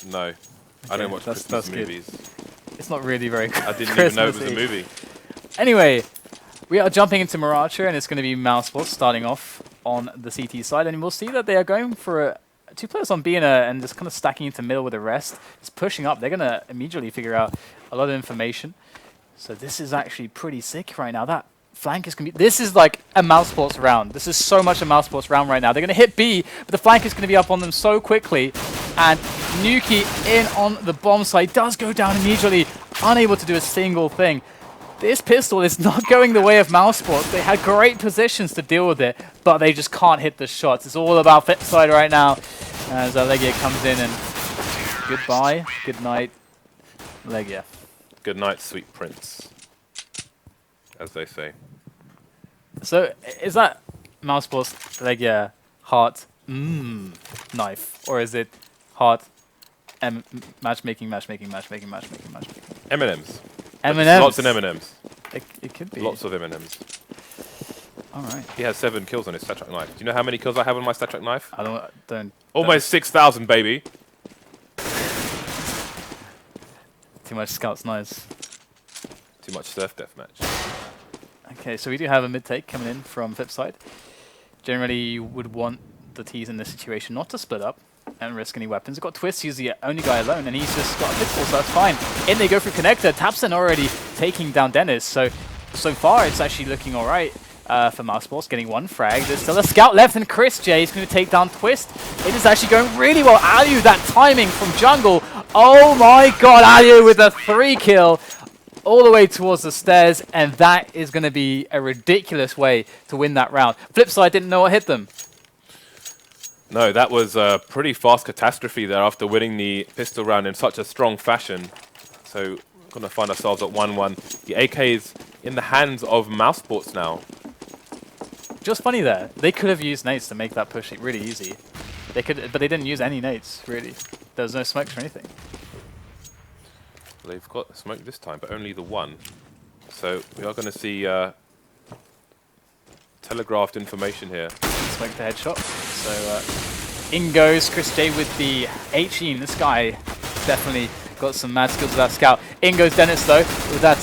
No, Okay, I don't watch Christmas movies. It's not really very I didn't even know it was a movie. Anyway, we are jumping into Maracha, and it's going to be Mousesports starting off on the CT side, and we'll see that they are going for two players on B and just kind of stacking into middle with the rest. Just pushing up. They're going to immediately figure out a lot of information. So this is actually pretty sick right now. That flank is going to be... This is like a Mousesports round. This is so much a Mousesports round right now. They're going to hit B, but the flank is going to be up on them so quickly. And Nuki in on the bomb side does go down immediately, unable to do a single thing. This pistol is not going the way of Mousesports. They had great positions to deal with it, but they just can't hit the shots. It's all about Flipside right now as Legia comes in and goodbye, good night, Legia. Good night, sweet prince, as they say. So is that Mousesports, Legia, heart, knife, or is it heart, matchmaking? M&Ms. M&Ms. Lots of M&Ms. It could be. Lots of M&Ms. All right. He has 7 kills on his StatTrack knife. Do you know how many kills I have on my StatTrack knife? I don't. Almost 6,000, baby. Too much scouts, nice. Too much surf deathmatch. Okay, so we do have a mid take coming in from Flipside. Generally, you would want the T's in this situation not to split up and risk any weapons. They've got Twist, he's the only guy alone, and he's just got a pistol, so that's fine. In they go through Connector. Tapson already taking down Dennis, so far it's actually looking alright for Mousesports, getting one frag. There's still a scout left, and Chris J is going to take down Twist. It is actually going really well. Aliu, that timing from jungle. Oh my god, Aliu with a 3 kill all the way towards the stairs, and that is going to be a ridiculous way to win that round. Flipside didn't know what hit them. No, that was a pretty fast catastrophe there after winning the pistol round in such a strong fashion. So we're going to find ourselves at 1-1. The AK is in the hands of Mousesports now. Just funny there. They could have used nades to make that push really easy. They could, but they didn't use any nades, really. There was no smokes or anything. They've got smoke this time, but only the one. So we are going to see telegraphed information here. Smoke the headshot. So in goes Chris J with the HE. This guy definitely got some mad skills with that scout. In goes Dennis though with that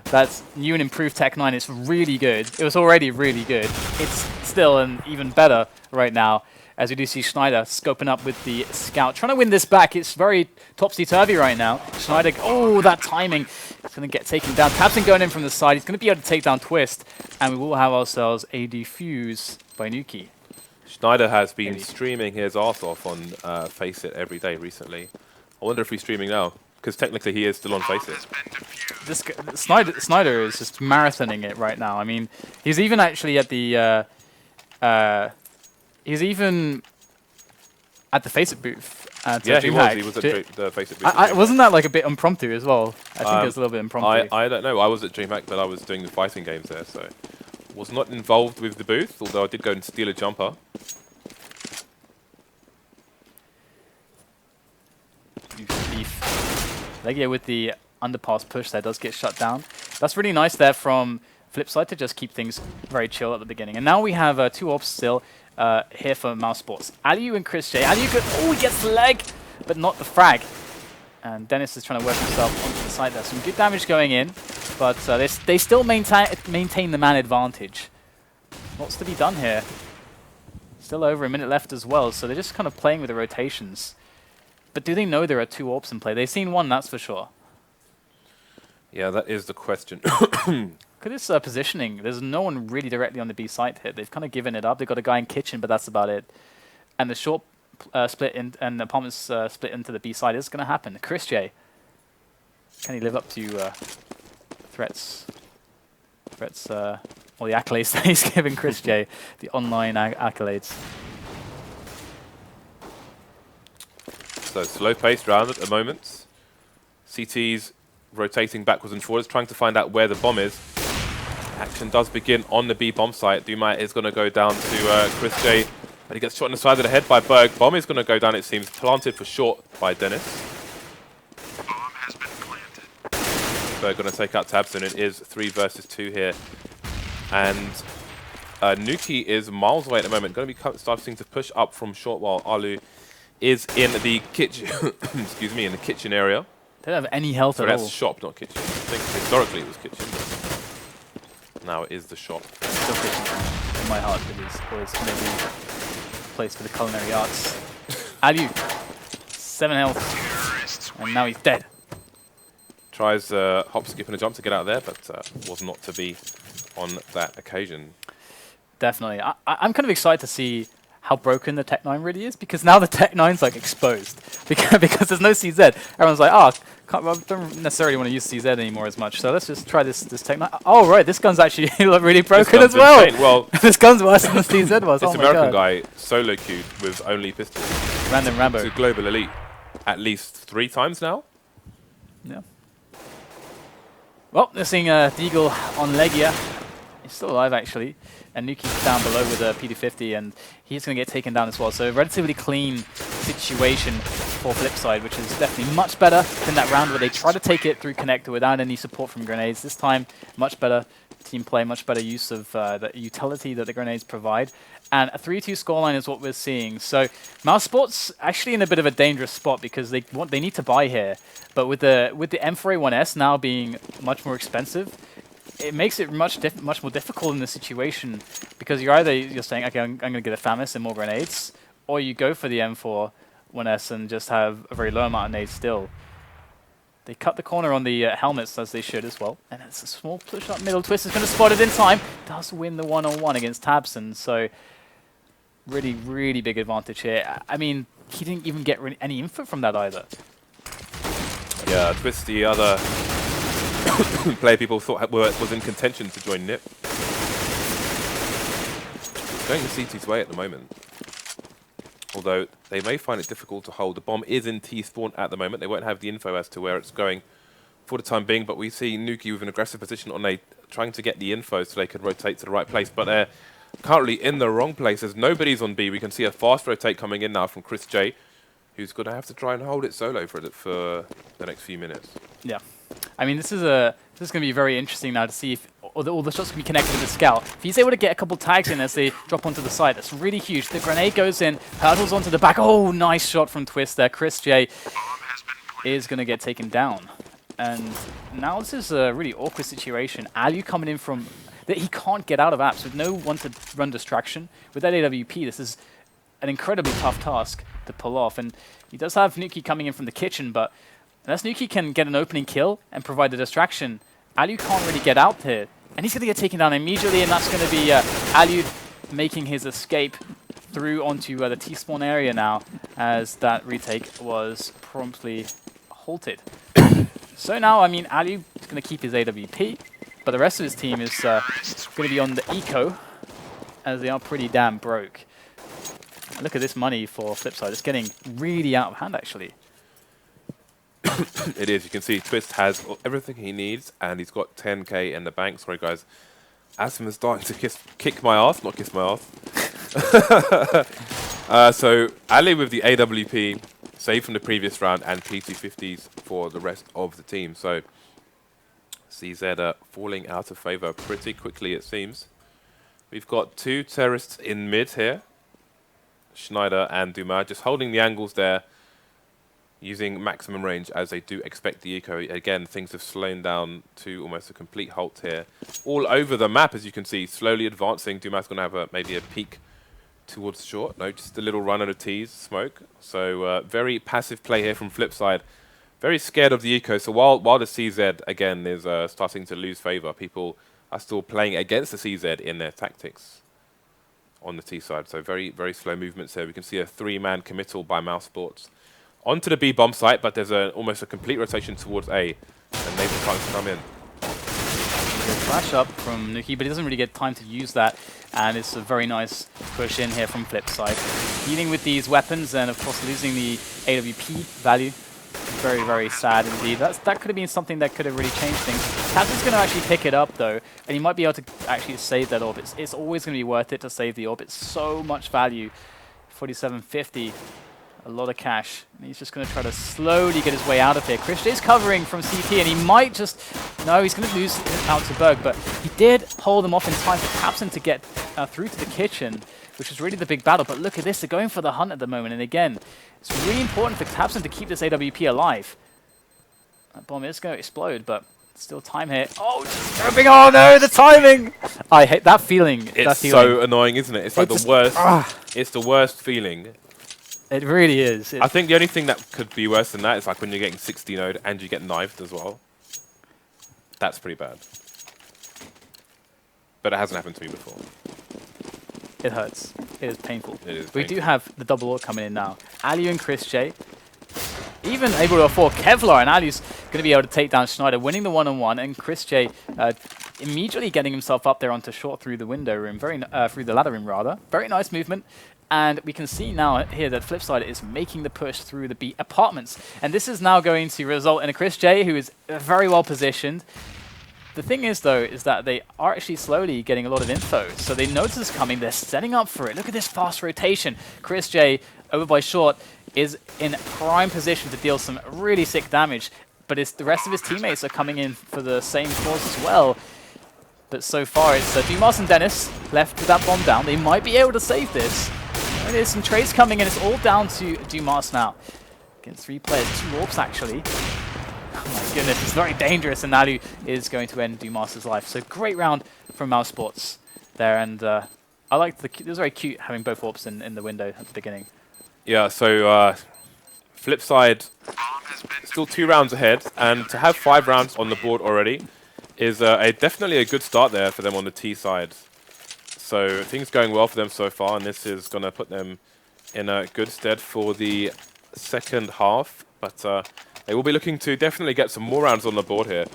that's new and improved Tech 9. It's really good. It was already really good. It's still an even better right now, as we do see Schneider scoping up with the scout, trying to win this back. It's very topsy-turvy right now. Schneider, oh, that timing. It's going to get taken down. Tapson going in from the side. He's going to be able to take down Twist, and we will have ourselves a defuse by Nuki. Schneider has been streaming his arse off on FACEIT every day recently. I wonder if he's streaming now, because technically he is still on FACEIT. This Snyder is just marathoning it right now. I mean, he's even actually at the he's even at the FACEIT booth. Yeah, he was. He was at the FACEIT booth. Wasn't that like a bit impromptu as well? I think it was a little bit impromptu. I don't know. I was at DreamHack, but I was doing the fighting games there, so was not involved with the booth. Although I did go and steal a jumper. Legia with the underpass push there does get shut down. That's really nice there from Flipside to just keep things very chill at the beginning. And now we have 2 orbs still here for Mousesports. Aliu and Chris J. Aliu could, oh, he gets the leg, but not the frag. And Dennis is trying to work himself onto the side there. Some good damage going in, but they still maintain the man advantage. Lots to be done here. Still over a minute left as well, so they're just kind of playing with the rotations. But do they know there are 2 orbs in play? They've seen one, that's for sure. Yeah, that is the question. Look at this positioning. There's no one really directly on the B site here. They've kind of given it up. They've got a guy in kitchen, but that's about it. And the short split in, and the apartments split into the B side is going to happen. Chris J. Can he live up to threats, or the accolades that he's giving Chris J, the online accolades? So slow-paced round at the moment. CT's rotating backwards and forwards, trying to find out where the bomb is. Action does begin on the B bomb site. Dumite is going to go down to Chris J, but he gets shot in the side of the head by Berg. Bomb is going to go down, it seems, planted for short by Dennis. Bomb has been planted. Berg going to take out Tabson. It is 3 versus 2 here. And Nuki is miles away at the moment. Going to be starting to push up from short while Alu is in the kitchen. Excuse me, in the kitchen area. They don't have any health So at that's all. shop, not kitchen. I think historically it was kitchen, but now it is the shop. Still kitchen. In my heart, it is always going to be a place for the culinary arts. Aliu, 7 health, and now he's dead. Tries hop, skip, and a jump to get out there, but was not to be on that occasion. Definitely. I'm kind of excited to see how broken the Tech-9 really is, because now the Tech-9's like exposed. Because there's no CZ. Everyone's like, oh, I don't necessarily want to use CZ anymore as much, so let's just try this Tech-9. Oh, right, this gun's actually really broken as well. Insane. Well, this gun's worse than the CZ was. this Oh my American God. guy solo queued with only pistols Random Rambo. to global elite at least 3 times now. Yeah. Well, they're seeing Deagle on Legia. He's still alive, actually. And Nuki's down below with a PD50, and he's going to get taken down as well. So a relatively clean situation for Flipside, which is definitely much better than that round where they try to take it through connector without any support from grenades. This time, much better team play, much better use of the utility that the grenades provide. And a 3-2 scoreline is what we're seeing. So Mousesports actually in a bit of a dangerous spot because they need to buy here. But with the M4A1S now being much more expensive, it makes it much more difficult in this situation, because you're saying, okay, I'm going to get a FAMAS and more grenades, or you go for the M4A1S and just have a very low amount of nades still. They cut the corner on the helmets, as they should as well. And it's a small push up middle. Twist is going to spot it in time. Does win the one-on-one against Tabson, so really, really big advantage here. I mean, he didn't even get any info from that either. Yeah, Twist, the other player people thought was in contention to join NIP. It's going to C2A at the moment. Although they may find it difficult to hold. The bomb is in T-spawn at the moment. They won't have the info as to where it's going for the time being, but we see Nuki with an aggressive position on A, trying to get the info so they can rotate to the right place. But they're currently in the wrong place. As nobody's on B, we can see a fast rotate coming in now from Chris J, who's going to have to try and hold it solo for the next few minutes. Yeah. I mean, this is going to be very interesting now to see if all the shots can be connected with the scout. If he's able to get a couple tags in as they drop onto the side, that's really huge. The grenade goes in, hurdles onto the back. Oh, nice shot from Twist there. Chris J is going to get taken down. And now this is a really awkward situation. Aliu coming in from... that he can't get out of apps with no one to run distraction. With that AWP, this is an incredibly tough task to pull off. And he does have Nuki coming in from the kitchen, but unless Nuki can get an opening kill and provide the distraction, Aliu can't really get out here. And he's going to get taken down immediately, and that's going to be Aliu making his escape through onto the T-spawn area now, as that retake was promptly halted. So now, I mean, Aliu is going to keep his AWP, but the rest of his team is going to be on the eco, as they are pretty damn broke. And look at this money for Flipside. It's getting really out of hand, actually. It is. You can see Twist has everything he needs, and he's got 10k in the bank. Sorry, guys. Asthma is starting to kick my ass, not kiss my ass. So Ali with the AWP, saved from the previous round, and P250s for the rest of the team. So CZ falling out of favor pretty quickly, it seems. We've got 2 terrorists in mid here, Schneider and Dumas, just holding the angles there, using maximum range as they do expect the eco. Again, things have slowed down to almost a complete halt here. All over the map, as you can see, slowly advancing. Dumas going to have maybe a peek towards short. No, just a little run at a tease, smoke. So very passive play here from Flipside. Very scared of the eco. So while the CZ, again, is starting to lose favor, people are still playing against the CZ in their tactics on the T side. So very, very slow movements here. We can see a 3-man committal by Mousesports onto the B bomb site, but there's almost a complete rotation towards A, and Nathan trying to come in. Flash up from Nuki, but he doesn't really get time to use that, and it's a very nice push in here from Flipside. Dealing with these weapons and, of course, losing the AWP value. Very, very sad indeed. That could have been something that could have really changed things. Taz is going to actually pick it up, though, and he might be able to actually save that orb. It's always going to be worth it to save the orb. It's so much value. 4750. A lot of cash, and he's just going to try to slowly get his way out of here. Chris J's covering from CT, and he might just... No, he's going to lose out to Berg, but he did hold them off in time for Capson to get through to the kitchen. which is really the big battle. But look at this, they're going for the hunt at the moment. And again, it's really important for tabseN to keep this AWP alive. That bomb is going to explode, but still time here. Oh, just jumping. Oh no, the timing! I hate that feeling. It's so annoying, isn't it? It's like the worst. It's the worst feeling. It really is. I think the only thing that could be worse than that is like when you're getting 60-0'd and you get knifed as well. That's pretty bad. But it hasn't happened to me before. It hurts. It is painful. It is We painful. do have the double ult coming in now. Alu and Chris J. Even able to afford Kevlar, and Alu's going to be able to take down Schneider, winning the one-on-one, and Chris J immediately getting himself up there onto short through the window room, through the ladder room rather. Very nice movement. And we can see now here that Flipside is making the push through the B apartments. And this is now going to result in a Chris J who is very well positioned. The thing is, though, is that they are actually slowly getting a lot of info. So they notice this coming. They're setting up for it. Look at this fast rotation. Chris J, over by short, is in prime position to deal some really sick damage. But the rest of his teammates are coming in for the same cause as well. But so far, it's Dumas and Dennis left with that bomb down. They might be able to save this. There's some trades coming in. It's all down to Dumas now. Against 3 players, 2 orbs actually. Oh my goodness, it's very dangerous, and Alu is going to end Dumas' life. So great round from Mousesports there, and I liked it was very cute having both orbs in the window at the beginning. Yeah, so Flipside still 2 rounds ahead, and to have 5 rounds on the board already is definitely a good start there for them on the T side. So things going well for them so far, and this is going to put them in a good stead for the second half. But they will be looking to definitely get some more rounds on the board here.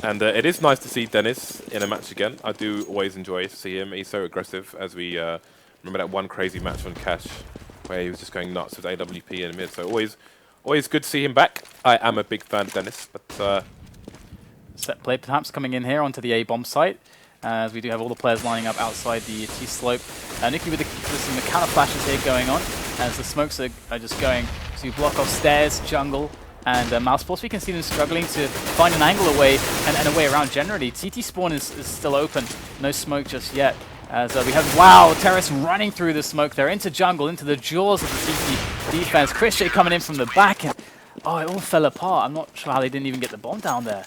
And it is nice to see Dennis in a match again. I do always enjoy to see him. He's so aggressive, as we remember that one crazy match on Cash where he was just going nuts with AWP in mid. So always good to see him back. I am a big fan of Dennis. But set play perhaps coming in here onto the A bomb site. As we do have all the players lining up outside the T slope. Nikki with some counter flashes here going on, as the smokes are just going to block off stairs, jungle, and Mousesports. We can see them struggling to find an angle away and a way around generally. CT spawn is still open, no smoke just yet. As we have, wow, Terrace running through the smoke there into jungle, into the jaws of the CT defense. Chris J coming in from the back, and oh, it all fell apart. I'm not sure how they didn't even get the bomb down there.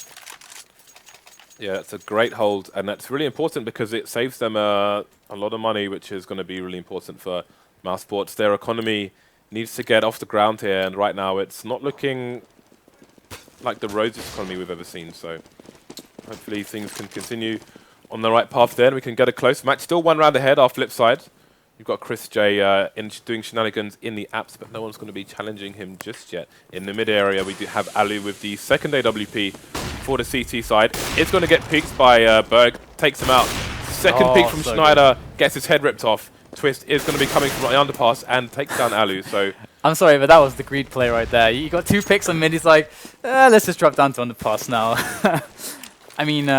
yeah, it's a great hold, and that's really important because it saves them a lot of money, which is going to be really important for Mousesports. Their economy needs to get off the ground here, and right now it's not looking like the rosiest economy we've ever seen. So hopefully things can continue on the right path there, and we can get a close match. Still 1 round ahead, our flip side. You've got Chris J doing shenanigans in the apps, but no one's going to be challenging him just yet. In the mid area, we do have Alu with the second AWP for the CT side. It's going to get peeked by Berg, takes him out. Second peek from so Schneider, gets his head ripped off. Twist is going to be coming from the underpass and takes down Alu. So I'm sorry, but that was the greed play right there. You got 2 picks on mid. He's like, let's just drop down to underpass now. I mean,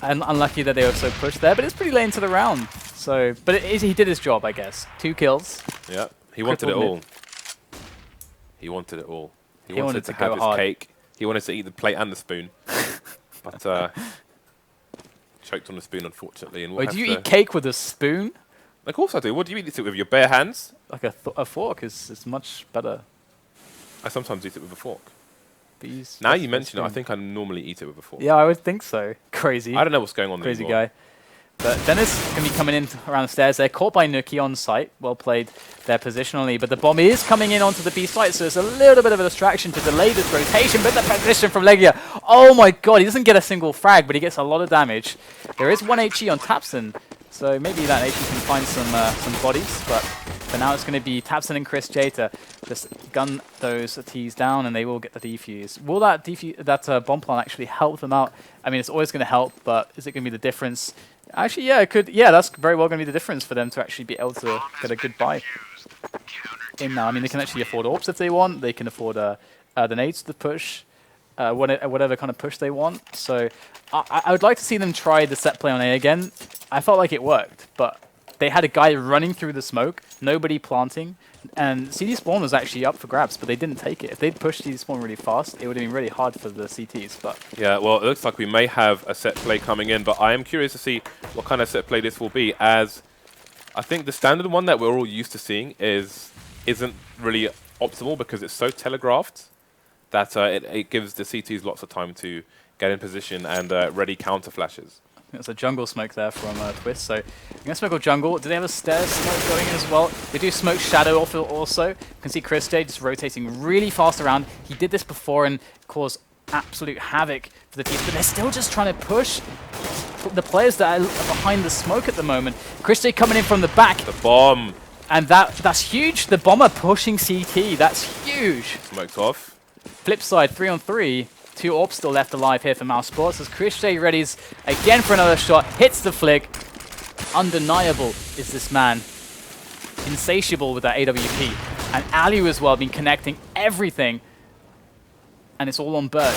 unlucky that they were so pushed there, but it's pretty late into the round. So, but he did his job, I guess. 2 kills. yeah, he wanted it Crippled all. mid. He wanted it all. He He wanted wanted to to have go his hard. cake. He wanted to eat the plate and the spoon. But choked on the spoon, unfortunately. And we'll Wait, have do you to eat cake with a spoon? Of course I do. What do you eat it with? Your bare hands? Like a fork is much better. I sometimes eat it with a fork. But Now you mention it, I think I normally eat it with a fork. Yeah, I would think so. Crazy. I don't know what's going on there. Crazy anymore. guy. But Dennis going to be coming in around the stairs. They're caught by Nuki on site. Well played there positionally. But the bomb is coming in onto the B site, so it's a little bit of a distraction to delay this rotation. But the position from Legia. Oh my god, he doesn't get a single frag, but he gets a lot of damage. There is 1 HE on tabseN, so maybe that HE can find some bodies. But for now, it's going to be tabseN and Chris J to just gun those T's down, and they will get the defuse. Will that bomb plant actually help them out? I mean, it's always going to help, but is it going to be the difference? Actually, yeah, it could. Yeah, that's very well going to be the difference for them to actually be able to get a good buy in now. I mean, they can actually afford orbs if they want. They can afford the nades to push, whatever kind of push they want. So I would like to see them try the set play on A again. I felt like it worked, but they had a guy running through the smoke, nobody planting, and CD spawn was actually up for grabs, but they didn't take it. If they'd pushed CD spawn really fast, it would have been really hard for the CTs. But Yeah, well, it looks like we may have a set play coming in, but I am curious to see what kind of set play this will be, as I think the standard one that we're all used to seeing isn't really optimal because it's so telegraphed that it gives the CTs lots of time to get in position and ready counter flashes. There's a jungle smoke there from Twist, so I'm going to smoke off jungle. Do they have a stairs smoke going in as well? They do smoke shadow off it also. You can see Chris J just rotating really fast around. He did this before and caused absolute havoc for the teams, but they're still just trying to push the players that are behind the smoke at the moment. Chris J coming in from the back. The bomb. And that's huge. The bomber pushing CT. That's huge. Smokes off. Flipside 3-on-3. 2 AWPs still left alive here for Mousesports as Chris J readies again for another shot. Hits the flick. Undeniable is this man. Insatiable with that AWP. And Aliu as well, been connecting everything. And it's all on Bird.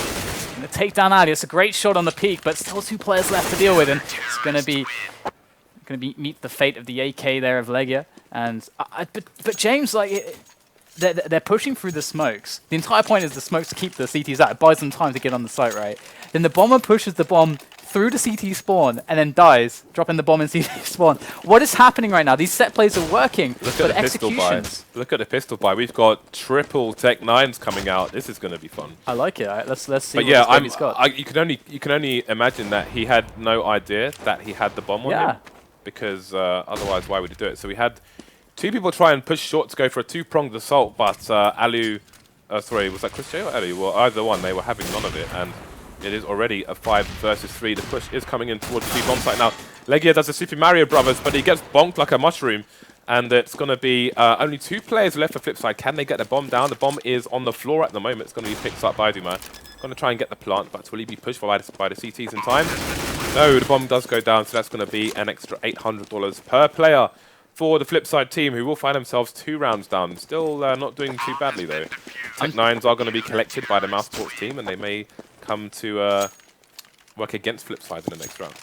Going to take down Ali. It's a great shot on the peak, but still 2 players left to deal with. And it's going to meet the fate of the AK there of Legia. And but James, like, they're pushing through the smokes. The entire point is the smokes to keep the CTs out. It buys them time to get on the site, right? Then the bomber pushes the bomb through the CT spawn and then dies, dropping the bomb in CT spawn. What is happening right now? These set plays are working. Look at the pistol buy. Look at the pistol buy. We've got triple Tech 9s coming out. This is going to be fun. I like it. Let's see. But what yeah, he's got. you can only imagine that he had no idea that he had the bomb on him, because otherwise why would he do it? So we had 2 people try and push short to go for a 2-pronged assault, but Aliu, sorry, was that Chris J or Aliu? Well, either one, they were having none of it, and it is already a 5 versus 3. The push is coming in towards the bomb site now. Legia does the Super Mario Brothers, but he gets bonked like a mushroom, and it's going to be only 2 players left for Flipside. Can they get the bomb down? The bomb is on the floor at the moment. It's going to be picked up by Duma. Going to try and get the plant, but will he be pushed by the CTs in time? No, the bomb does go down, so that's going to be an extra $800 per player for the Flipside team, who will find themselves 2 rounds down. Still not doing too badly, though. Tech 9s are going to be collected by the Mousesports team, and they may come to work against Flipside in the next round.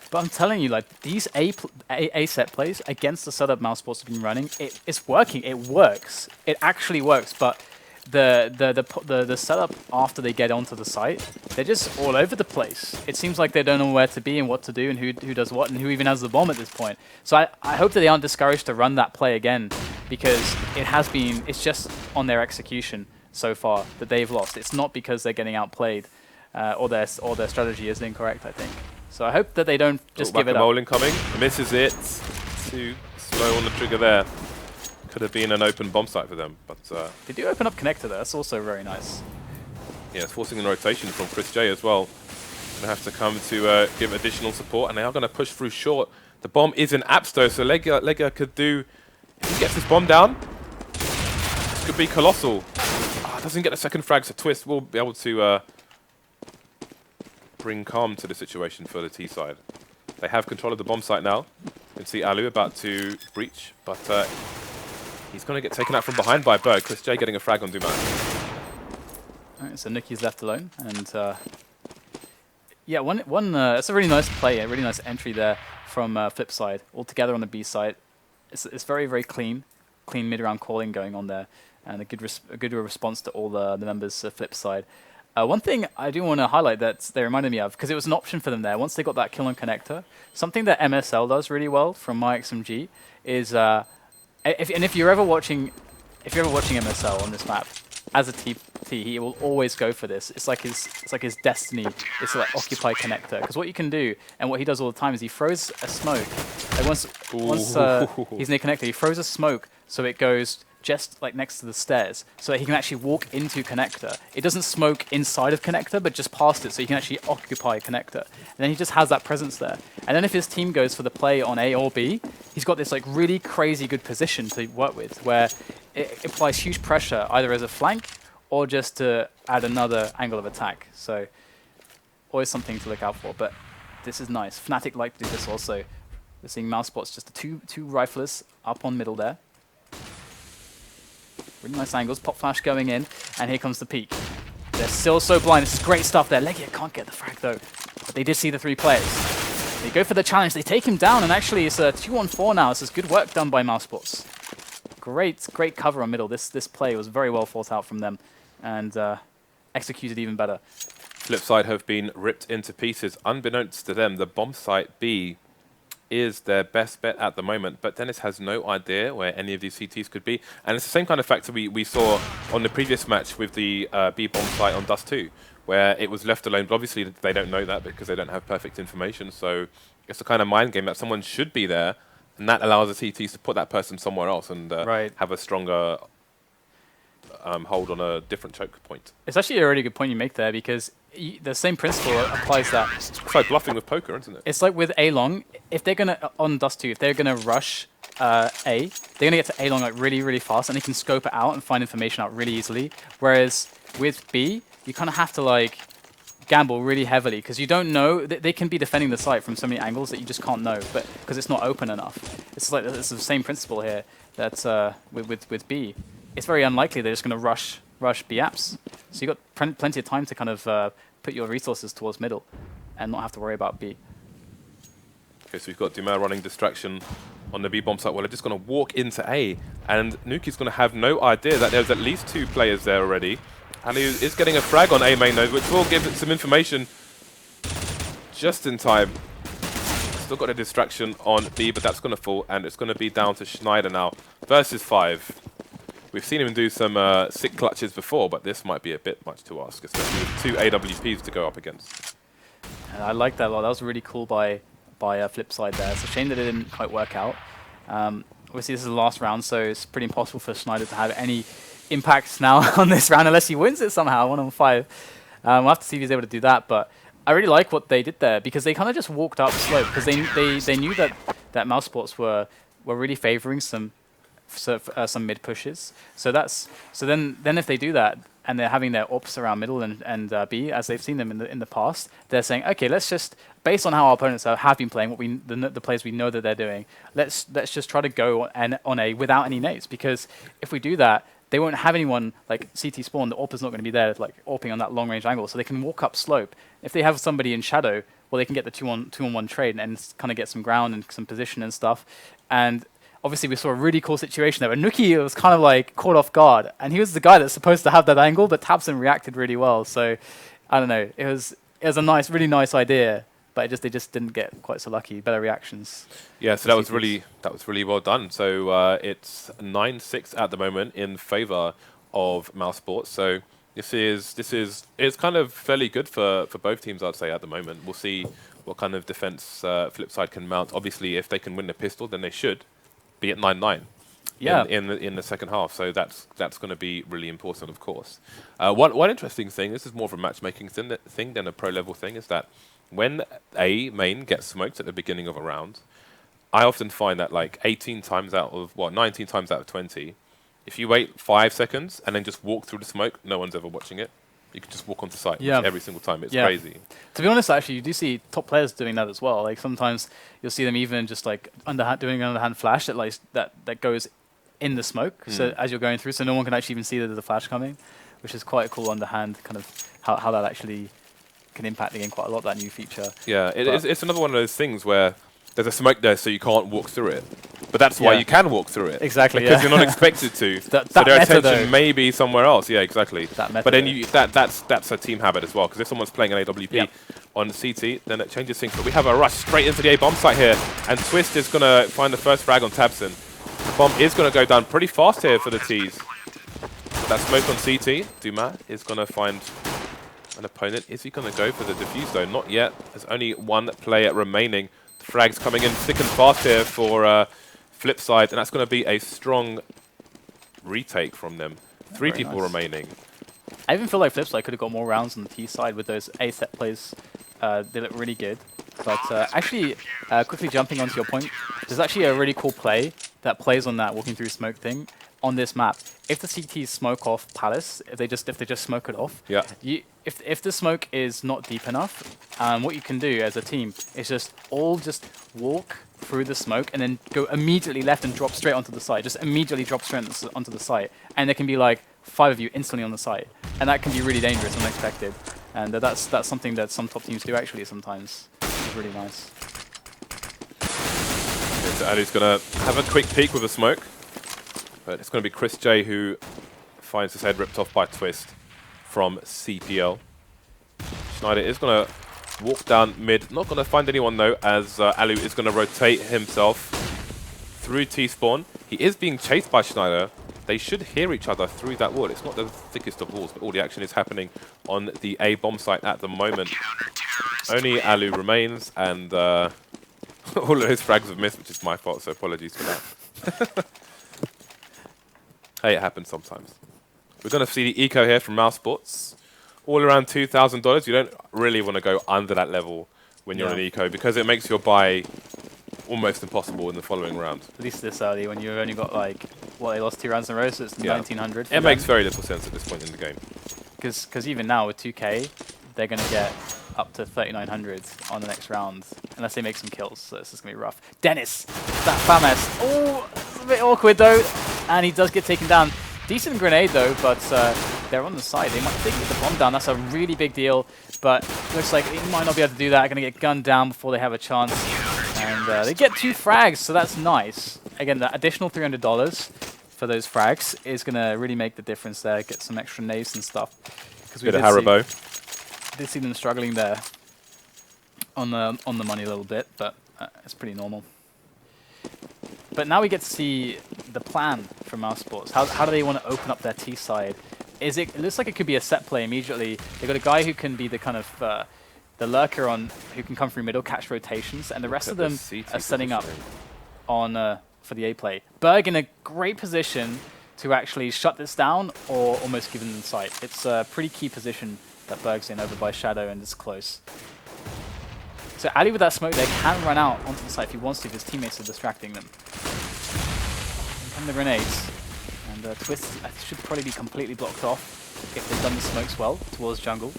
But I'm telling you, like, these A set plays against the setup Mousesports have been running, it's working. It works. It actually works. But the setup after they get onto the site, they're just all over the place. It seems like they don't know where to be and what to do and who does what and who even has the bomb at this point. So I hope that they aren't discouraged to run that play again, because it's just on their execution so far that they've lost. It's not because they're getting outplayed or their strategy is incorrect, I think. So I hope that they don't just give it up. Incoming, misses it. Too slow on the trigger there. Could have been an open bomb site for them, but they do open up connector there. That's also very nice. Yeah, it's forcing an rotation from Chris J as well. Gonna have to come to give additional support, and they are going to push through short. The bomb is in Apsto, so Legia could do. If he gets this bomb down, this could be colossal. Doesn't get a second frag, so Twist will be able to bring calm to the situation for the T side. They have control of the bomb site now. You can see Aliu about to breach, but he's going to get taken out from behind by Berg. Chris J getting a frag on Duma. Alright, so Nicky's left alone, and yeah, it's a really nice play, a really nice entry there from Flipside, all together on the B side. It's very, very clean mid-round calling going on there, and a good response to all the members of Flipside. One thing I do want to highlight that they reminded me of, because it was an option for them there, once they got that kill on connector, something that MSL does really well from MyXMG is, if you're ever watching MSL on this map, as a TP, he will always go for this. It's like his destiny. It's like occupy connector. Because what you can do, and what he does all the time, is he throws a smoke. Like once he's near connector, he throws a smoke so it goes just like next to the stairs, so that he can actually walk into connector. It doesn't smoke inside of connector, but just past it, so he can actually occupy connector. And then he just has that presence there. And then if his team goes for the play on A or B, he's got this like really crazy good position to work with, where it applies huge pressure either as a flank or just to add another angle of attack. So always something to look out for. But this is nice. Fnatic like to do this also. We're seeing Mousesports just the two riflers up on middle there. Really nice angles, pop flash going in, and here comes the peak. They're still so blind. This is great stuff there. Legia can't get the frag though, but they did see the 3 players. They go for the challenge. They take him down, and actually it's a 2-on-4 now. This is good work done by Mousesports. Great cover on middle. This play was very well thought out from them, and executed even better. Flipside have been ripped into pieces. Unbeknownst to them, the bomb site B is their best bet at the moment, but Dennis has no idea where any of these CTs could be. And it's the same kind of factor we saw on the previous match with the B-bomb site on Dust 2, where it was left alone. But obviously, they don't know that because they don't have perfect information. So it's a kind of mind game that someone should be there, and that allows the CTs to put that person somewhere else and have a stronger hold on a different choke point. It's actually a really good point you make there, because the same principle applies that. It's like bluffing with poker, isn't it? It's like with A-Long, if they're going to, on Dust 2, if they're going to rush A, they're going to get to A-Long like really, really fast, and they can scope it out and find information out really easily. Whereas with B, you kind of have to like gamble really heavily, because you don't know, they can be defending the site from so many angles that you just can't know, but because it's not open enough. It's like, it's the same principle here that with B. It's very unlikely they're just going to rush B apps. So you've got plenty of time to kind of put your resources towards middle and not have to worry about B. Okay, so we've got Dumas running distraction on the B-bomb site. Well, they're just going to walk into A, and Nuki's going to have no idea that there's at least 2 players there already. And he is getting a frag on A main node, which will give it some information just in time. Still got a distraction on B, but that's going to fall, and it's going to be down to Schneider now versus 5. We've seen him do some sick clutches before, but this might be a bit much to ask, especially with 2 AWPs to go up against. And I like that a lot. That was really cool by Flipside there. It's a shame that it didn't quite work out. Obviously, this is the last round, so it's pretty impossible for Schneider to have any impact now on this round unless he wins it somehow, 1-on-5. We'll have to see if he's able to do that, but I really like what they did there, because they kind of just walked up slope, because they knew that Mousesports were really favoring some mid pushes. So then if they do that and they're having their ops around middle and B, as they've seen them in the past, they're saying, okay, let's just, based on how our opponents have been playing, what the players we know that they're doing, let's just try to go on A without any nades, because if we do that, they won't have anyone like CT spawn. The AWP is not going to be there, like AWPing on that long range angle, so they can walk up slope. If they have somebody in shadow, well, they can get the 2-on-1 trade and kind of get some ground and some position and stuff. And obviously, we saw a really cool situation there where Nuki was kind of like caught off guard, and he was the guy that's supposed to have that angle, but Tabson reacted really well. So I don't know, it was a nice, really nice idea, but they just didn't get quite so lucky. Better reactions. Yeah, so that was really well done. So it's 9-6 at the moment in favor of Mousesports. So it's kind of fairly good for both teams, I'd say, at the moment. We'll see what kind of defense Flipside can mount. Obviously, if they can win the pistol, then they should be at 9-9 in the second half. So that's going to be really important, of course. One interesting thing, this is more of a matchmaking thing than a pro level thing, is that when A main gets smoked at the beginning of a round, I often find that like 19 times out of 20, if you wait 5 seconds and then just walk through the smoke, no one's ever watching it. You can just walk onto site every single time. It's crazy. To be honest, actually, you do see top players doing that as well. Like sometimes you'll see them even just like doing an underhand flash that goes in the smoke. So as you're going through, so no one can actually even see that there's a flash coming, which is quite a cool underhand kind of how that actually can impact the game quite a lot. That new feature. Yeah, it's another one of those things where there's a smoke there, so you can't walk through it. But that's why you can walk through it. Exactly. Because you're not expected to. So their attention may be somewhere else. Yeah, exactly. But then that's a team habit as well. Because if someone's playing an AWP on CT, then it changes things. But we have a rush straight into the A bomb site here, and Twist is gonna find the first frag on Tabson. The bomb is gonna go down pretty fast here for the T's. That smoke on CT. Dumas is gonna find an opponent. Is he gonna go for the defuse though? Not yet. There's only one player remaining. Frags coming in thick and fast here for Flipside, and that's going to be a strong retake from them. 3 people remaining. I even feel like Flipside could have got more rounds on the T side with those A set plays. They look really good. But actually, quickly jumping onto your point, there's actually a really cool play that plays on that walking through smoke thing on this map. If the CTs smoke off Palace, if they just smoke it off, if the smoke is not deep enough, what you can do as a team is just walk through the smoke and then go immediately left and drop straight onto the site. Just immediately drop straight onto the site, and there can be like 5 of you instantly on the site, and that can be really dangerous and unexpected. And that's something that some top teams do actually sometimes. It's really nice. Okay, so Ali's gonna have a quick peek with a smoke. But it's going to be Chris J who finds his head ripped off by Twist from CPL. Schneider is going to walk down mid. Not going to find anyone though, as Alu is going to rotate himself through T-spawn. He is being chased by Schneider. They should hear each other through that wall. It's not the thickest of walls, but all the action is happening on the A bomb site at the moment. Only Alu remains, and all of his frags have missed, which is my fault, so apologies for that. Hey, it happens sometimes. We're going to see the eco here from Mousesports. All around $2,000. You don't really want to go under that level when you're on an eco, because it makes your buy almost impossible in the following round. At least this early, when you've only got like, what, they lost 2 rounds in a row, so it's 1900. It makes very little sense at this point in the game. Because even now with 2K, they're going to get up to 3900 on the next round, unless they make some kills, so this is going to be rough. Dennis, that FAMS. Oh, it's a bit awkward though, and he does get taken down. Decent grenade though, but they're on the side. They might get the bomb down. That's a really big deal, but looks like he might not be able to do that. Going to get gunned down before they have a chance. And they get 2 frags, so that's nice. Again, the additional $300 for those frags is going to really make the difference there. Get some extra nades and stuff. Bit of Haribo. Did see them struggling there on the money a little bit, but it's pretty normal. But now we get to see the plan for Mousesports. How do they want to open up their T side? It looks like it could be a set play immediately. They've got a guy who can be the kind of the lurker on who can come through middle, catch rotations, and the rest of them are setting up on for the A play. Berg in a great position to actually shut this down or almost give them sight. It's a pretty key position that Berg's in over by Shadow and is close. So Ali with that smoke there can run out onto the site if he wants to, if his teammates are distracting them. Here come the grenades. And Twist should probably be completely blocked off if they've done the smokes well towards jungle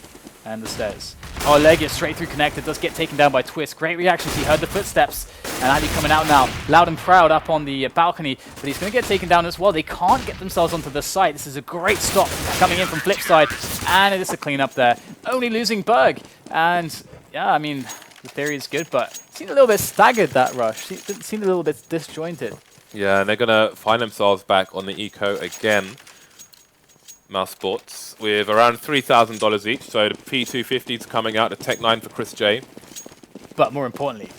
and the stairs. Oh, leg is straight through connected, does get taken down by Twist. Great reactions, he heard the footsteps. And Ali coming out now, loud and proud up on the balcony, but he's going to get taken down as well. They can't get themselves onto the site. This is a great stop coming in from Flipside, and it is a clean up there. Only losing Berg, and yeah, I mean, the theory is good, but it seemed a little bit staggered, that rush. It seemed a little bit disjointed. Yeah, and they're going to find themselves back on the eco again. Mousesports with around $3,000 each, so the P250s coming out, the Tech 9 for Chris J. But more importantly,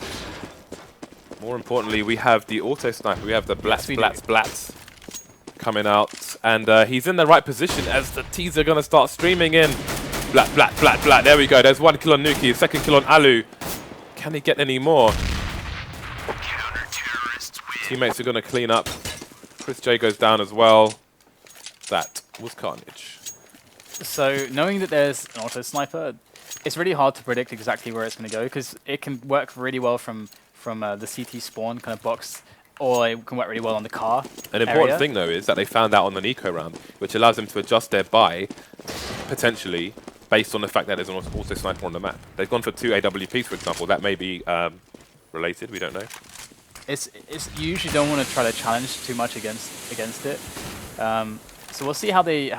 we have the auto sniper. We have the Blats coming out, and he's in the right position as the T's are going to start streaming in. Blat. There we go. There's 1 kill on Nuki, 2nd kill on Alu. Can he get any more? Teammates are going to clean up. Chris J goes down as well. That was carnage. So knowing that there's an auto sniper, it's really hard to predict exactly where it's going to go, because it can work really well from the CT spawn kind of box, or it can work really well on the car. An important thing though is that they found out on an eco round, which allows them to adjust their buy potentially based on the fact that there's an auto sniper on the map. They've gone for 2 AWPs, for example. That may be related. We don't know. You usually don't want to try to challenge too much against it. So we'll see how they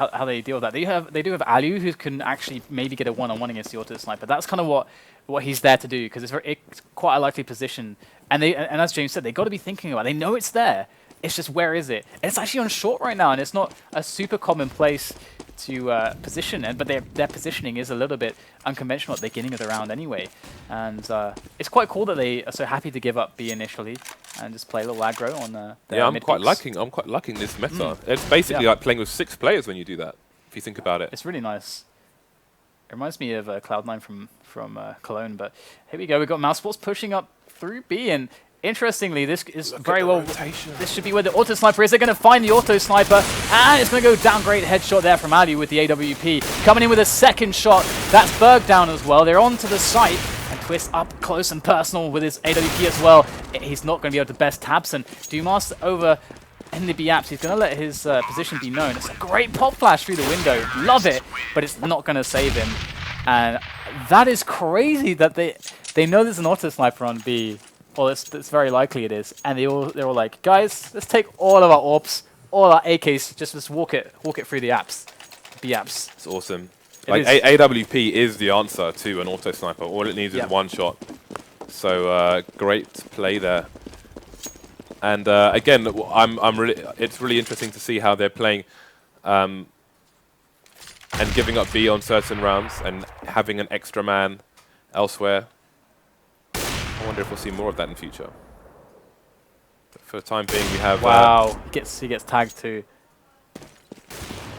deal with that. They do have Alu, who can actually maybe get a one-on-one against the auto sniper. That's kind of what he's there to do, because it's quite a likely position. And as James said, they've got to be thinking about it. They know it's there. It's just, where is it? And it's actually on short right now, and it's not a super common place to position it, but their positioning is a little bit unconventional at the beginning of the round anyway. And it's quite cool that they are so happy to give up B initially and just play a little aggro on their I'm quite liking this meta. It's basically like playing with 6 players when you do that, if you think about it. It's really nice. It reminds me of Cloud9 from Cologne, but here we go. We've got Mousesports pushing up through B, and interestingly, this is very well. This should be where the auto sniper is. They're going to find the auto sniper, and it's going to go down. Great headshot there from Ali with the AWP. Coming in with a 2nd shot. That's Berg down as well. They're onto the site, and Twist up close and personal with his AWP as well. He's not going to be able to best Tabson. Dumas over in the B apps. He's going to let his position be known. It's a great pop flash through the window. Love it, but it's not going to save him. And that is crazy that they know there's an auto sniper on B. Well, it's very likely it is, and they're all like, guys, let's take all of our AWPs, all our AKs, just walk it through the apps, B apps. It's awesome. Like AWP is the answer to an auto sniper. All it needs is 1 shot. So great play there. And again, it's really interesting to see how they're playing and giving up B on certain rounds and having an extra man elsewhere. I wonder if we'll see more of that in future. But for the time being, we have... Wow, he gets tagged too.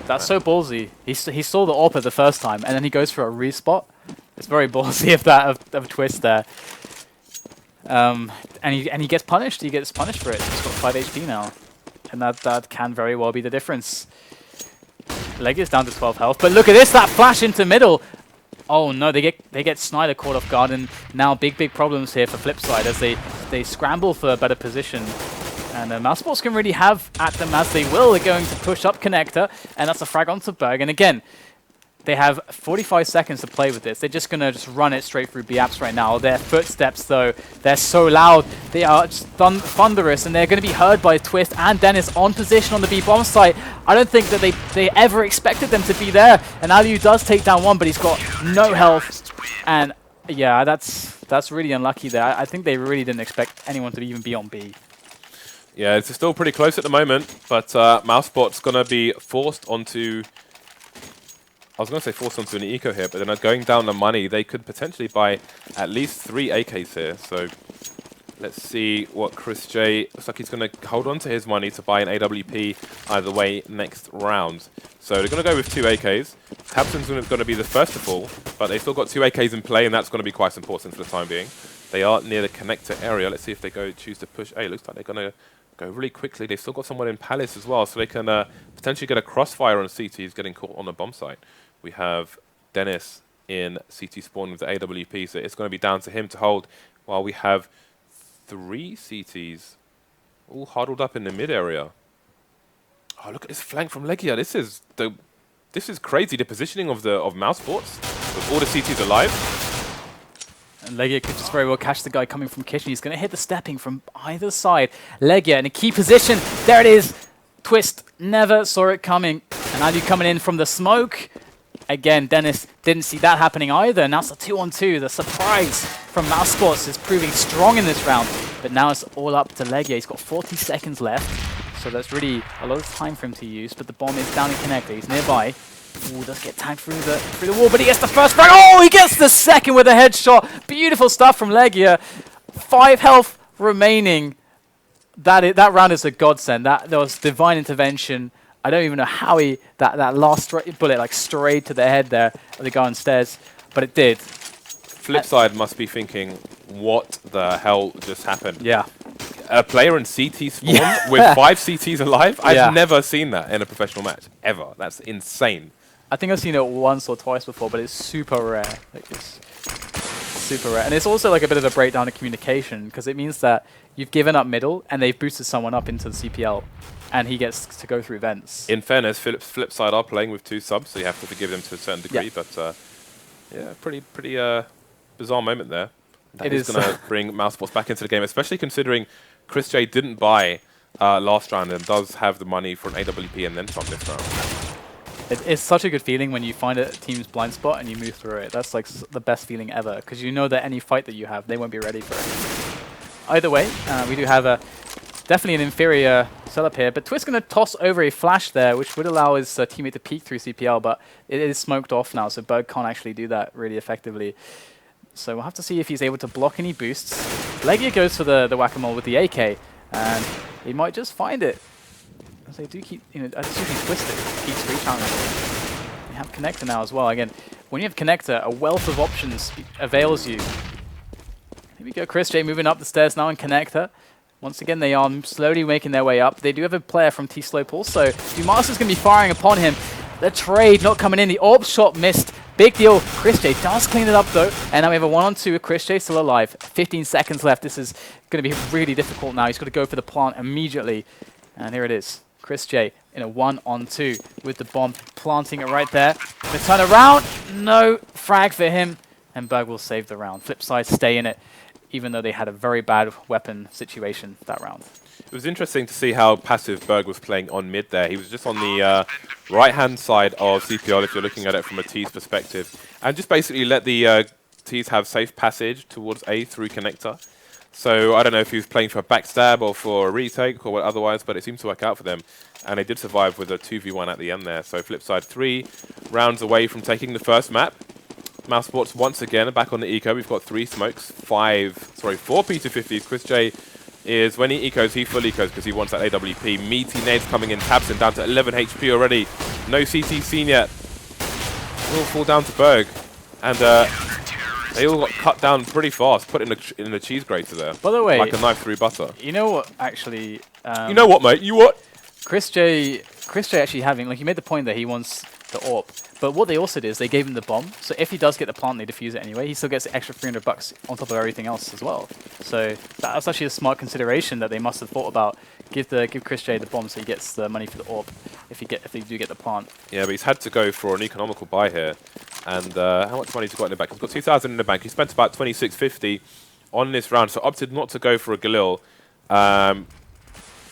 That's so ballsy. He saw the AWP the first time, and then he goes for a respot. It's very ballsy of Twist there. And he gets punished. He gets punished for it. He's got 5 HP now, and that can very well be the difference. Legia's down to 12 health, but look at this! That flash into middle. Oh no, they get Snyder caught off guard, and now big problems here for Flipside as they scramble for a better position. And Mousesports can really have at them as they will. They're going to push up Connector, and that's a frag onto Berg. And again, they have 45 seconds to play with this. They're just going to run it straight through B-Apps right now. Their footsteps, though, they're so loud. They are just thunderous, and they're going to be heard by Twist and Dennis on position on the B-bomb site. I don't think that they ever expected them to be there. And Aliu does take down one, but he's got no health. And yeah, that's really unlucky there. I think they really didn't expect anyone to even be on B. Yeah, it's still pretty close at the moment, but Mousesports going to be forced onto... I was going to say forced onto an eco here, but then going down the money, they could potentially buy at least 3 AKs here. So let's see what Chris J... Looks like he's going to hold on to his money to buy an AWP either way next round. So they're going to go with 2 AKs. Tabson's going to be the first to fall, but they've still got 2 AKs in play, and that's going to be quite important for the time being. They are near the connector area. Let's see if they choose to push A. Looks like they're going to go really quickly. They've still got someone in Palace as well, so they can potentially get a crossfire on CT who's getting caught on the bomb site. We have Dennis in CT spawn with the AWP, so it's going to be down to him to hold, while we have 3 CTs all huddled up in the mid area. Oh, look at this flank from Legia. This is crazy. The positioning of Mousesports with all the CTs alive. And Legia could just very well catch the guy coming from kitchen. He's going to hit the stepping from either side. Legia in a key position. There it is. Twist never saw it coming. And Aliu coming in from the smoke. Again, Dennis didn't see that happening either. Now it's a 2-on-2. The surprise from Mousesports is proving strong in this round. But now it's all up to Legia. He's got 40 seconds left. So that's really a lot of time for him to use. But the bomb is down in connector. He's nearby. Ooh, does get tagged through the wall, but he gets the first frag. Oh, he gets the second with a headshot. Beautiful stuff from Legia. 5 health remaining. That round is a godsend. That was divine intervention. I don't even know how that last bullet like strayed to the head there of the guy on stairs, but it did. Flipside must be thinking, what the hell just happened? Yeah. A player in CT spawn with 5 CTs alive? I've never seen that in a professional match, ever. That's insane. I think I've seen it once or twice before, but it's super rare. Like, it's super rare. And it's also like a bit of a breakdown of communication, because it means that you've given up middle and they've boosted someone up into the CPL, and he gets to go through vents. In fairness, Flipside are playing with 2 subs, so you have to forgive them to a certain degree, but yeah, pretty bizarre moment there. That is going to bring Mousesports back into the game, especially considering Chris J didn't buy last round and does have the money for an AWP and then some this round. It's such a good feeling when you find a team's blind spot and you move through it. That's like the best feeling ever, because you know that any fight that you have, they won't be ready for it. Either way, we do have definitely an inferior setup here, but Twist's going to toss over a flash there, which would allow his teammate to peek through CPL, but it is smoked off now, so Berg can't actually do that really effectively. So we'll have to see if he's able to block any boosts. Legia goes for the whack-a-mole with the AK, and he might just find it. As they do keep, I just think Twisted keeps re-challenging. They have Connector now as well. Again, when you have Connector, a wealth of options avails you. Here we go, Chris J moving up the stairs now in Connector. Once again, they are slowly making their way up. They do have a player from T-Slope also. Dumaster's going to be firing upon him. The trade not coming in. The AWP shot missed. Big deal. Chris J does clean it up though. And now we have a 1-on-2 with Chris J still alive. 15 seconds left. This is going to be really difficult now. He's got to go for the plant immediately. And here it is. Chris J in a 1-on-2 with the bomb, planting it right there. The turn around, no frag for him, and Berg will save the round. Flipside stay in it, even though they had a very bad weapon situation that round. It was interesting to see how passive Berg was playing on mid there. He was just on the right-hand side of CPL, if you're looking at it from a T's perspective, and just basically let the T's have safe passage towards A through connector. So I don't know if he was playing for a backstab or for a retake or otherwise, but it seemed to work out for them. And they did survive with a 2v1 at the end there. So Flipside 3 rounds away from taking the first map. Mousesports once again back on the eco. We've got 3 smokes, 4 P250s. Chris J is, when he ecos, he full ecos because he wants that AWP. Meaty nades coming in, taps him down to 11 HP already. No CT seen yet. Will fall down to Berg. And they all got cut down pretty fast, put in the cheese grater there. By the way, like a knife through butter. you know what, actually... you know what, mate? You what? Chris J actually having, like, he made the point that he wants the AWP, but what they also did is they gave him the bomb, so if he does get the plant, they defuse it anyway, he still gets the extra $300 on top of everything else as well. So that's actually a smart consideration that they must have thought about. Give Chris J the bomb so he gets the money for the AWP if they do get the plant. Yeah, but he's had to go for an economical buy here. And how much money has he got in the bank? He's got 2,000 in the bank. He spent about 26.50 on this round, so opted not to go for a Galil.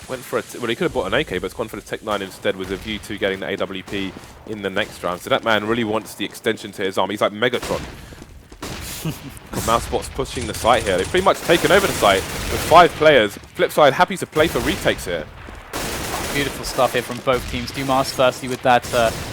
Went for well, he could have bought an AK, but it's gone for the Tech 9 instead with a view to getting the AWP in the next round. So that man really wants the extension to his arm. He's like Megatron. Mousesports pushing the site here. They've pretty much taken over the site with 5 players. Flipside happy to play for retakes here. Beautiful stuff here from both teams. Dumas firstly with that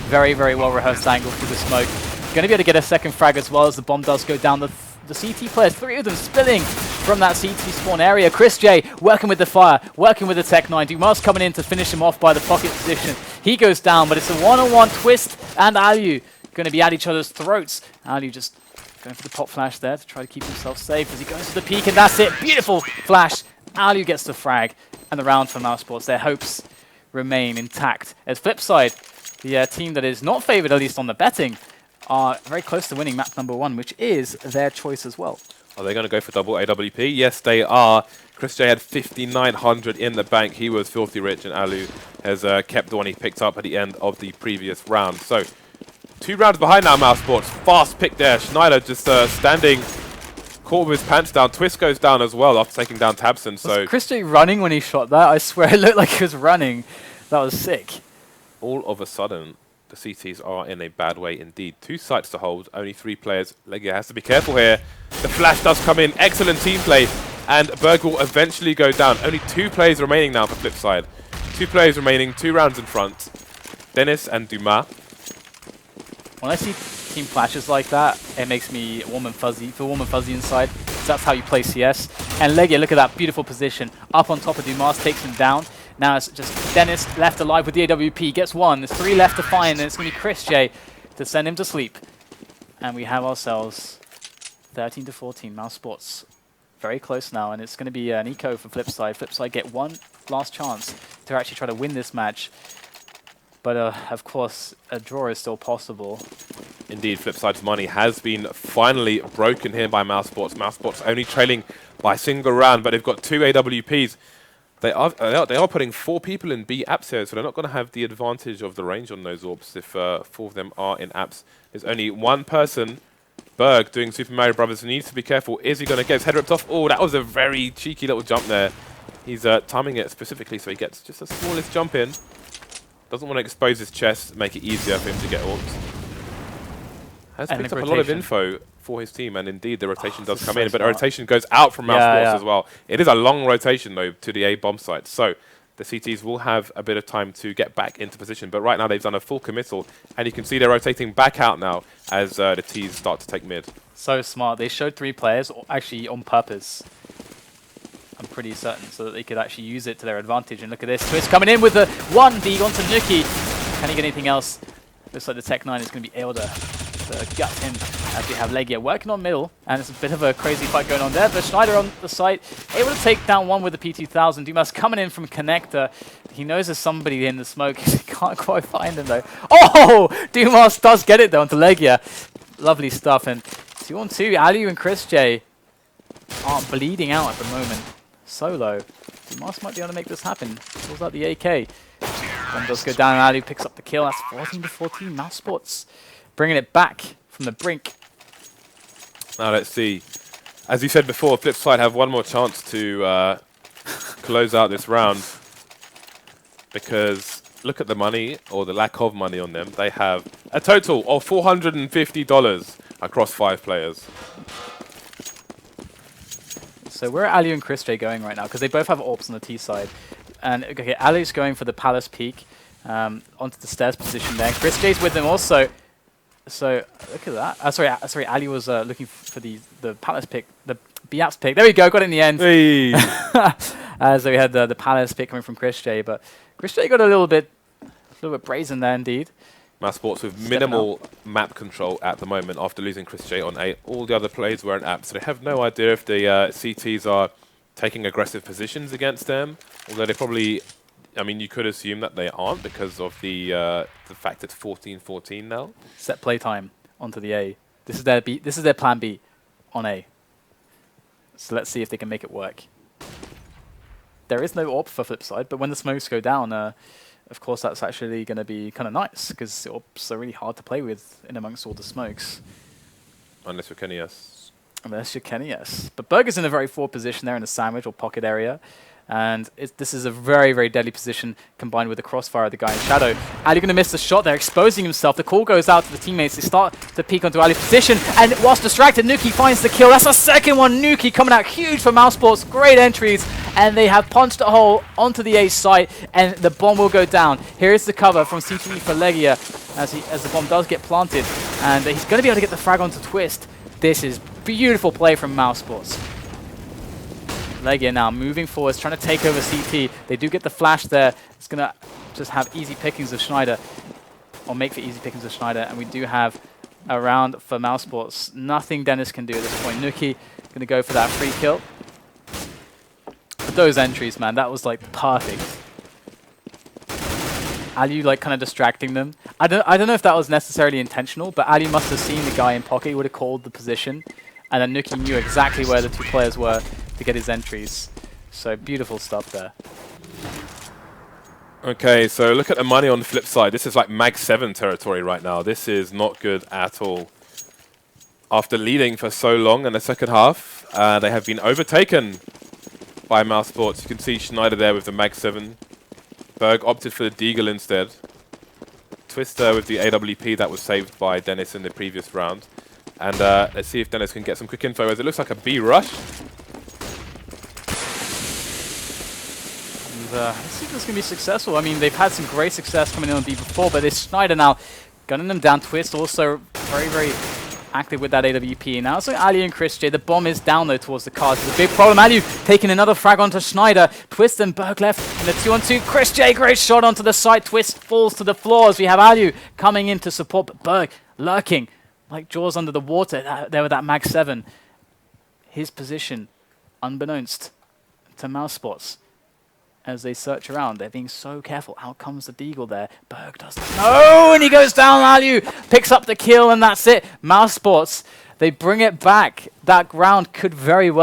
very, very well-rehearsed angle through the smoke. Going to be able to get a second frag as well as the bomb does go down. The CT players, 3 of them spilling from that CT spawn area. Chris J working with the fire, working with the Tech 9. Dumas coming in to finish him off by the pocket position. He goes down, but it's a one-on-one twist, and Alu going to be at each other's throats. Alu just going for the pop flash there to try to keep himself safe as he goes to the peak, and that's it. Beautiful flash. Alu gets the frag, and the round for Mousesports. Their hopes remain intact. As Flipside, the team that is not favored, at least on the betting, are very close to winning map number 1, which is their choice as well. Are they going to go for double AWP? Yes, they are. Chris J had 5,900 in the bank. He was filthy rich, and Alu has kept the one he picked up at the end of the previous round. So, 2 rounds behind now, Mousesports. Fast pick there. Schneider just standing, caught with his pants down. Twist goes down as well after taking down Tabson. So was Chris J running when he shot that? I swear it looked like he was running. That was sick. All of a sudden, the CTs are in a bad way indeed. 2 sites to hold, only 3 players. Legia has to be careful here. The flash does come in. Excellent team play. And Berg will eventually go down. Only 2 players remaining now for Flipside. 2 players remaining, 2 rounds in front. Dennis and Dumas. When I see team flashes like that, it makes me warm and fuzzy. Feel warm and fuzzy inside. So that's how you play CS. And Legia, look at that beautiful position. Up on top of Dumas, takes him down. Now it's just Dennis left alive with the AWP. Gets 1. There's 3 left to find, and it's going to be Chris J to send him to sleep. And we have ourselves 13 to 14. Mousesports very close now, and it's going to be an eco for Flipside. Flipside get 1 last chance to actually try to win this match. But of course, a draw is still possible. Indeed, Flipside's money has been finally broken here by Mousesports. Mousesports only trailing by a single round, but they've got 2 AWPs. They are putting 4 people in B apps here, so they're not going to have the advantage of the range on those AWPs if 4 of them are in apps. There's only 1 person, Berg, doing Super Mario Brothers, who needs to be careful. Is he going to get his head ripped off? Oh, that was a very cheeky little jump there. He's timing it specifically so he gets just the smallest jump in. Doesn't want to expose his chest, make it easier for him to get AWPs. Has picked up a lot of info for his team, and indeed the rotation does come in, but the rotation goes out from Mousesports as well. It is a long rotation, though, to the A bomb site, so the CTs will have a bit of time to get back into position, but right now they've done a full committal, and you can see they're rotating back out now as the Ts start to take mid. So smart. They showed 3 players, actually on purpose. I'm pretty certain, so that they could actually use it to their advantage. And look at this, Twist coming in with the 1D onto Nuki. Can he get anything else? Looks like the Tech 9 is going to be able to gut him as we have Legia working on middle, and it's a bit of a crazy fight going on there, but Schneider on the site able to take down 1 with the P2000. Dumas coming in from Connector. He knows there's somebody in the smoke. He can't quite find him though. Oh! Dumas does get it though onto Legia. Lovely stuff, and 2-on-2, Alu and Chris J are bleeding out at the moment. Solo. Dumas might be able to make this happen. Pulls out the AK. One does go down, and Alu picks up the kill. That's 14 to 14. Mousesports bringing it back from the brink. Now let's see. As you said before, Flipside have 1 more chance to close out this round. Because look at the money, or the lack of money on them. They have a total of $450 across 5 players. So where are Alu and Chris J going right now? Because they both have AWPs on the T side. And okay, Alu's going for the Palace Peak onto the stairs position there. Chris J's with them also. So look at that. Sorry, Ali was looking for the Palace pick, the B-Apps pick. There we go, got it in the end. Hey. So we had the Palace pick coming from Chris J, but Chris J got a little bit brazen there indeed. Mousesports with Stepping minimal map control at the moment after losing Chris J on A. All the other players were in app, so they have no idea if the CTs are taking aggressive positions against them, although they probably, I mean, you could assume that they aren't because of the fact it's 14-14 now. Set play time onto the A. This is their B. This is their plan B on A. So let's see if they can make it work. There is no AWP for Flipside, but when the smokes go down, of course that's actually going to be kind of nice because AWPs are really hard to play with in amongst all the smokes. Unless you're Kenny, yes. Unless you're Kenny, yes. But Burger's in a very forward position there in the sandwich or pocket area. And this is a very, very deadly position combined with the crossfire of the guy in shadow. Ali going to miss the shot there, exposing himself. The call goes out to the teammates. They start to peek onto Ali's position. And whilst distracted, Nuki finds the kill. That's the second one. Nuki coming out huge for Mousesports. Great entries. And they have punched a hole onto the A site. And the bomb will go down. Here is the cover from C2E for Legia as the bomb does get planted. And he's going to be able to get the frag onto Twist. This is beautiful play from Mousesports. Legia now moving forwards, trying to take over CT. They do get the flash there. It's going to just have easy pickings of Schneider, or make for easy pickings of Schneider. And we do have a round for Mousesports. Nothing Dennis can do at this point. Nuki going to go for that free kill. But those entries, man, that was like perfect. Ali like kind of distracting them. I don't know if that was necessarily intentional, but Ali must have seen the guy in pocket. He would have called the position, and then Nuki knew exactly where the two players were to get his entries. So beautiful stuff there. Okay, so look at the money on the flip side. This is like Mag 7 territory right now. This is not good at all. After leading for so long in the second half, they have been overtaken by Mousesports. You can see Schneider there with the Mag 7. Berg opted for the Deagle instead. Twister with the AWP that was saved by Dennis in the previous round. And let's see if Dennis can get some quick info as it looks like a B rush. Let's see if this can be successful. I mean, they've had some great success coming in on B before, but it's Schneider now gunning them down. Twist also very, very active with that AWP. Now it's like Ali and Chris J. The bomb is down though towards the cars. It's a big problem. Ali taking another frag onto Schneider. Twist and Berg left in the 2-on-2. Chris J, great shot onto the side. Twist falls to the floor as we have Ali coming in to support, but Berg lurking like jaws under the water there with that Mag 7. His position, unbeknownst to Mousesports. As they search around, they're being so careful. Out comes the Deagle there. Berg does no, and he goes down. Alu picks up the kill, and that's it. Mousesports, they bring it back. That round could very well